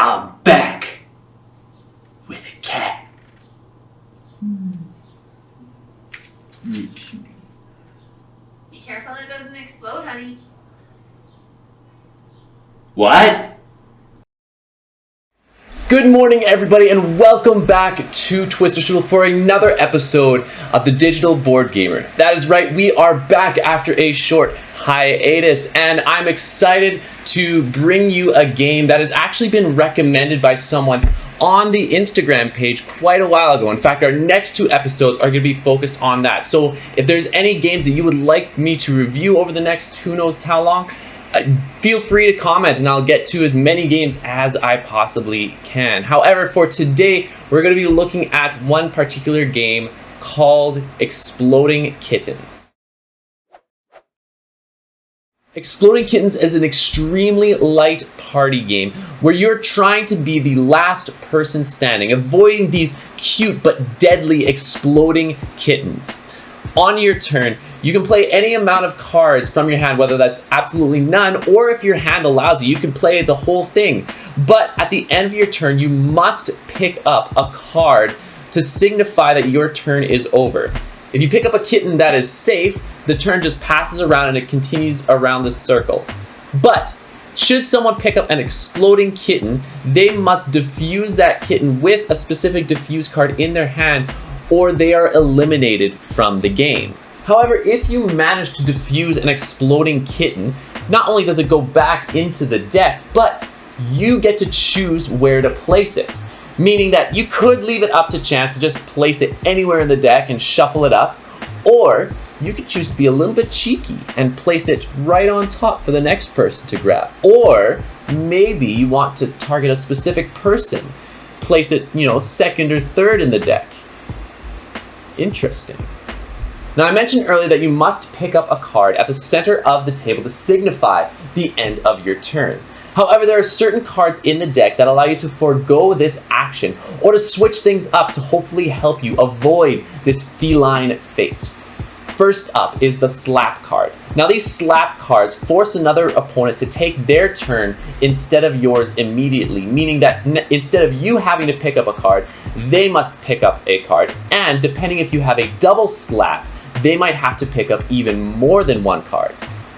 I'm back with a cat. Be careful it doesn't explode, honey. What? Good morning, everybody, and welcome back to Twister Strudel for another episode of the Digital Board Gamer. That is right, we are back after a short hiatus, and I'm excited to bring you a game that has actually been recommended by someone on the Instagram page quite a while ago. In fact, our next two episodes are going to be focused on that. So if there's any games that you would like me to review over the next who knows how long, feel free to comment and I'll get to as many games as I possibly can. However, for today, we're going to be looking at one particular game called Exploding Kittens. Exploding Kittens is an extremely light party game where you're trying to be the last person standing, avoiding these cute but deadly exploding kittens. On your turn, you can play any amount of cards from your hand, whether that's absolutely none, or if your hand allows you can play the whole thing. But at the end of your turn, you must pick up a card to signify that your turn is over. If you pick up a kitten that is safe, the turn just passes around and it continues around the circle. But should someone pick up an exploding kitten, they must defuse that kitten with a specific defuse card in their hand, or they are eliminated from the game. However, if you manage to defuse an exploding kitten, not only does it go back into the deck, but you get to choose where to place it. Meaning that you could leave it up to chance to just place it anywhere in the deck and shuffle it up, or you could choose to be a little bit cheeky and place it right on top for the next person to grab. Or maybe you want to target a specific person, place it, second or third in the deck. Interesting. Now, I mentioned earlier that you must pick up a card at the center of the table to signify the end of your turn. However, there are certain cards in the deck that allow you to forego this action or to switch things up to hopefully help you avoid this feline fate. First up is the slap card. Now, these slap cards force another opponent to take their turn instead of yours immediately, meaning that instead of you having to pick up a card, they must pick up a card. And depending if you have a double slap, they might have to pick up even more than one card.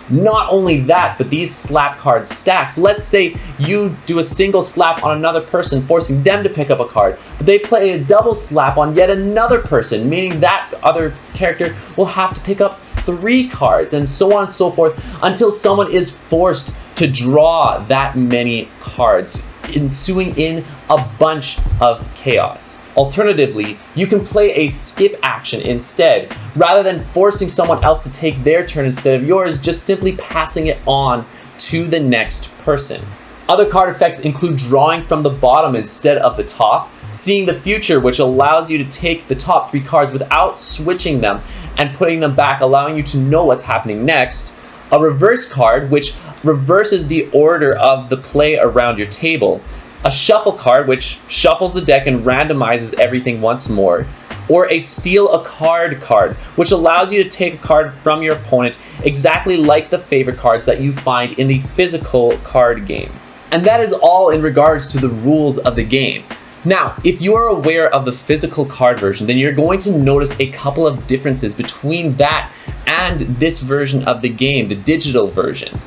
Not only that, but these slap cards stack. So let's say you do a single slap on another person, forcing them to pick up a card, but they play a double slap on yet another person, meaning that other character will have to pick up 3 cards, and so on and so forth, until someone is forced to draw that many cards, ensuing in a bunch of chaos. Alternatively, you can play a skip action instead. Rather than forcing someone else to take their turn instead of yours, just simply passing it on to the next person. Other card effects include drawing from the bottom instead of the top, seeing the future, which allows you to take the top 3 cards without switching them and putting them back, allowing you to know what's happening next. A reverse card, which reverses the order of the play around your table. A shuffle card, which shuffles the deck and randomizes everything once more. Or a steal a card card, which allows you to take a card from your opponent exactly like the favorite cards that you find in the physical card game. And that is all in regards to the rules of the game. Now, if you are aware of the physical card version, then you're going to notice a couple of differences between that and this version of the game, the digital version.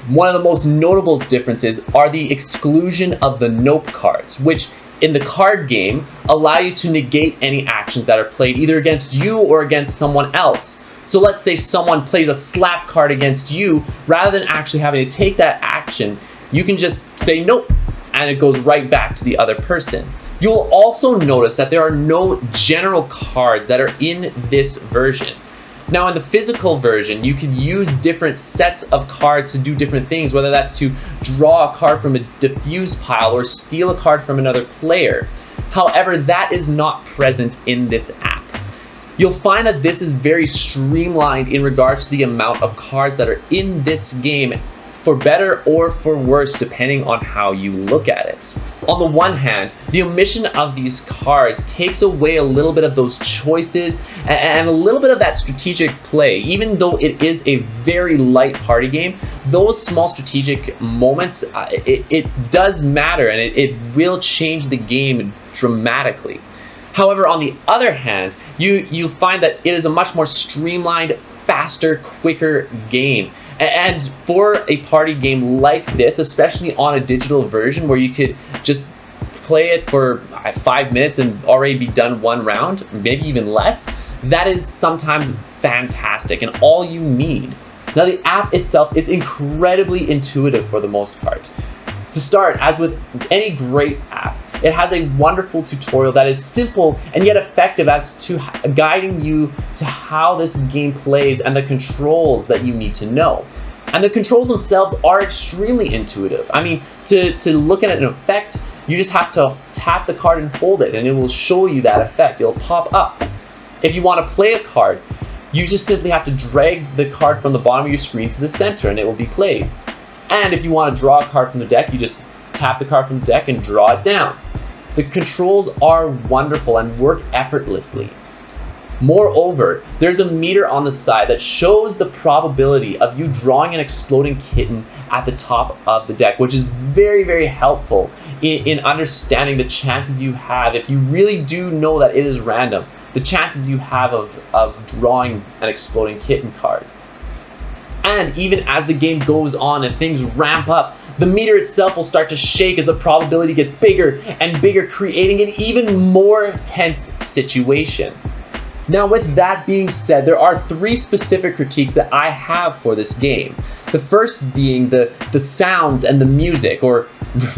One of the most notable differences are the exclusion of the nope cards, which in the card game allow you to negate any actions that are played either against you or against someone else. So let's say someone plays a slap card against you, rather than actually having to take that action, you can just say nope, and it goes right back to the other person. You'll also notice that there are no general cards that are in this version. Now, in the physical version, you can use different sets of cards to do different things, whether that's to draw a card from a diffuse pile or steal a card from another player. However, that is not present in this app. You'll find that this is very streamlined in regards to the amount of cards that are in this game for better or for worse, depending on how you look at it. On the one hand, the omission of these cards takes away a little bit of those choices and a little bit of that strategic play. Even though it is a very light party game, those small strategic moments, it does matter, and it will change the game dramatically. However, on the other hand, you find that it is a much more streamlined, faster, quicker game. And for a party game like this, especially on a digital version where you could just play it for 5 minutes and already be done one round, maybe even less, that is sometimes fantastic and all you need. Now, the app itself is incredibly intuitive for the most part. To start, as with any great app, it has a wonderful tutorial that is simple and yet effective as to guiding you to how this game plays and the controls that you need to know. And the controls themselves are extremely intuitive. I mean, to look at an effect, you just have to tap the card and hold it, and it will show you that effect. It'll pop up. If you want to play a card, you just simply have to drag the card from the bottom of your screen to the center, and it will be played. And if you want to draw a card from the deck, you just tap the card from the deck and draw it down. The controls are wonderful and work effortlessly. Moreover, there's a meter on the side that shows the probability of you drawing an exploding kitten at the top of the deck, which is very, very helpful in understanding the chances you have. If you really do know that it is random, the chances you have of drawing an exploding kitten card. And even as the game goes on and things ramp up, the meter itself will start to shake as the probability gets bigger and bigger, creating an even more tense situation. Now, with that being said, there are 3 specific critiques that I have for this game. The first being the sounds and the music, or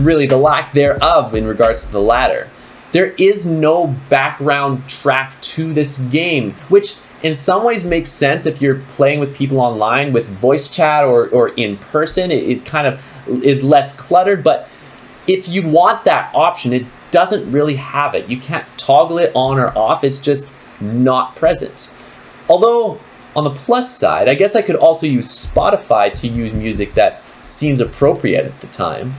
really the lack thereof in regards to the latter. There is no background track to this game, which in some ways makes sense if you're playing with people online with voice chat or in person. It kind of is less cluttered, but if you want that option, it doesn't really have it. You can't toggle it on or off. It's just not present. Although on the plus side, I guess I could also use Spotify to use music that seems appropriate at the time.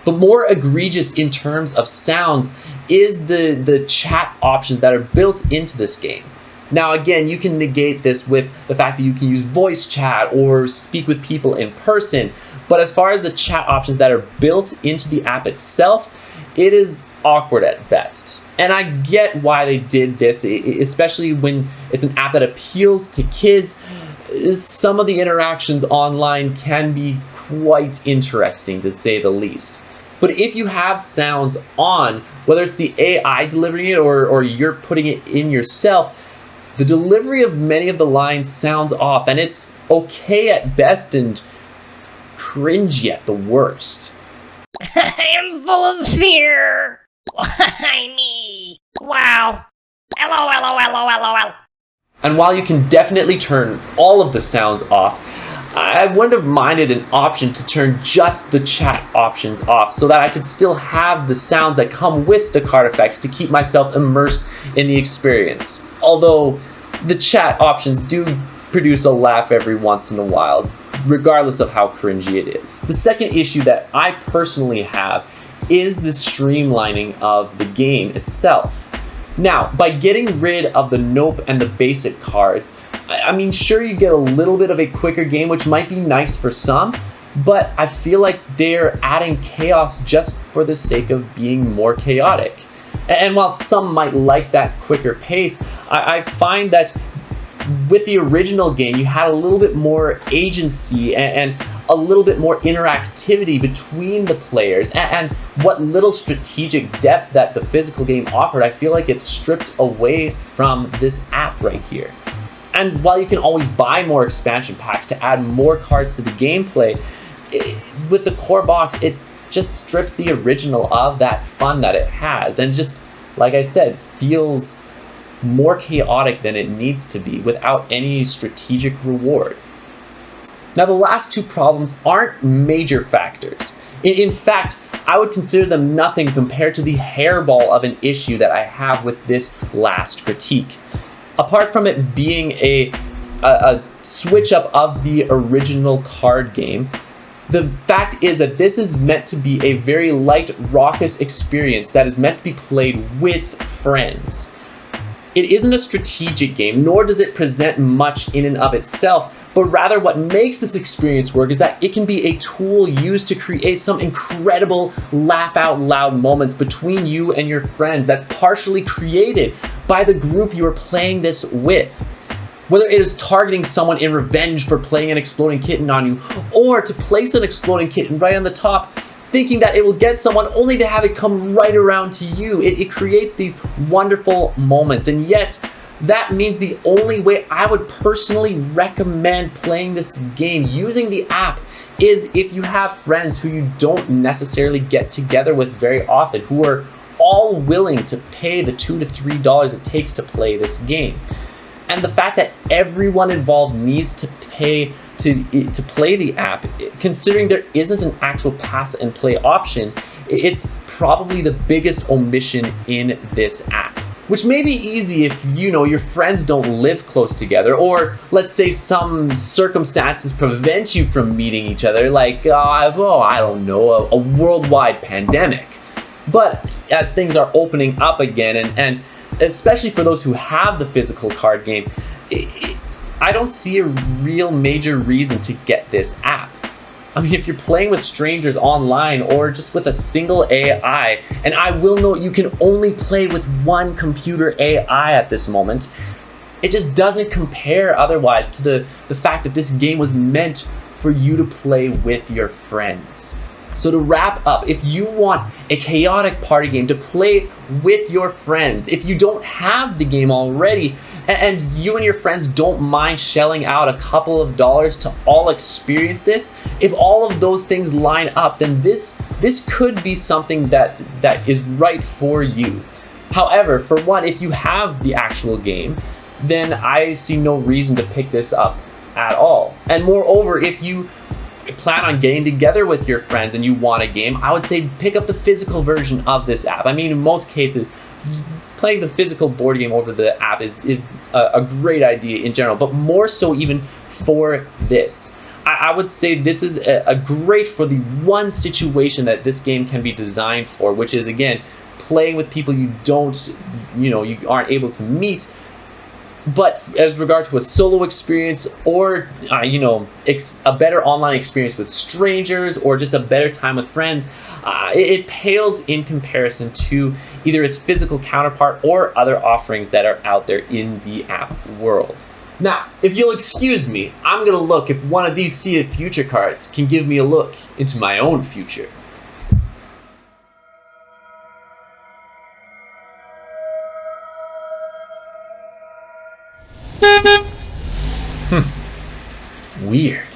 But more egregious in terms of sounds is the chat options that are built into this game. Now again, you can negate this with the fact that you can use voice chat or speak with people in person, but as far as the chat options that are built into the app itself, it is awkward at best. And I get why they did this, especially when it's an app that appeals to kids. Some of the interactions online can be quite interesting, to say the least. But if you have sounds on, whether it's the AI delivering it or you're putting it in yourself, the delivery of many of the lines sounds off, and it's okay at best and cringy at the worst. I am full of fear. Why me? Wow. LOL. And while you can definitely turn all of the sounds off, I wouldn't have minded an option to turn just the chat options off so that I could still have the sounds that come with the card effects to keep myself immersed in the experience. Although the chat options do produce a laugh every once in a while, regardless of how cringy it is. The second issue that I personally have is the streamlining of the game itself. Now, by getting rid of the nope and the basic cards, I mean, sure, you get a little bit of a quicker game, which might be nice for some, but I feel like they're adding chaos just for the sake of being more chaotic. And while some might like that quicker pace, I find that with the original game, you had a little bit more agency and a little bit more interactivity between the players, and what little strategic depth that the physical game offered, I feel like it's stripped away from this app right here. And while you can always buy more expansion packs to add more cards to the gameplay, with the core box, it just strips the original of that fun that it has, and just, like I said, feels more chaotic than it needs to be without any strategic reward. Now, the last 2 problems aren't major factors. In fact, I would consider them nothing compared to the hairball of an issue that I have with this last critique. Apart from it being a switch up of the original card game, the fact is that this is meant to be a very light, raucous experience that is meant to be played with friends. It isn't a strategic game, nor does it present much in and of itself, but rather what makes this experience work is that it can be a tool used to create some incredible laugh out loud moments between you and your friends that's partially created by the group you are playing this with. Whether it is targeting someone in revenge for playing an exploding kitten on you, or to place an exploding kitten right on the top, thinking that it will get someone only to have it come right around to you. It creates these wonderful moments, and yet that means the only way I would personally recommend playing this game using the app is if you have friends who you don't necessarily get together with very often, who are all willing to pay the $2 to $3 it takes to play this game. And the fact that everyone involved needs to pay to play the app, considering there isn't an actual pass and play option, it's probably the biggest omission in this app. Which may be easy if your friends don't live close together, or let's say some circumstances prevent you from meeting each other, like I don't know, a worldwide pandemic. But as things are opening up again, and especially for those who have the physical card game, I don't see a real major reason to get this app. I mean, if you're playing with strangers online or just with a single AI, and I will note you can only play with one computer AI at this moment, it just doesn't compare otherwise to the fact that this game was meant for you to play with your friends. So to wrap up, if you want a chaotic party game to play with your friends, if you don't have the game already, and you and your friends don't mind shelling out a couple of dollars to all experience this, if all of those things line up, then this could be something that is right for you. However, for one, if you have the actual game, then I see no reason to pick this up at all. And moreover, if you plan on getting together with your friends and you want a game, I would say pick up the physical version of this app. I mean, in most cases, playing the physical board game over the app is a great idea in general, but more so even for this. I would say this is a great for the one situation that this game can be designed for, which is, again, playing with people you aren't able to meet. But as regard to a solo experience, or a better online experience with strangers, or just a better time with friends, it pales in comparison to either its physical counterpart or other offerings that are out there in the app world. Now, if you'll excuse me, I'm gonna look if one of these seated future cards can give me a look into my own future. Weird.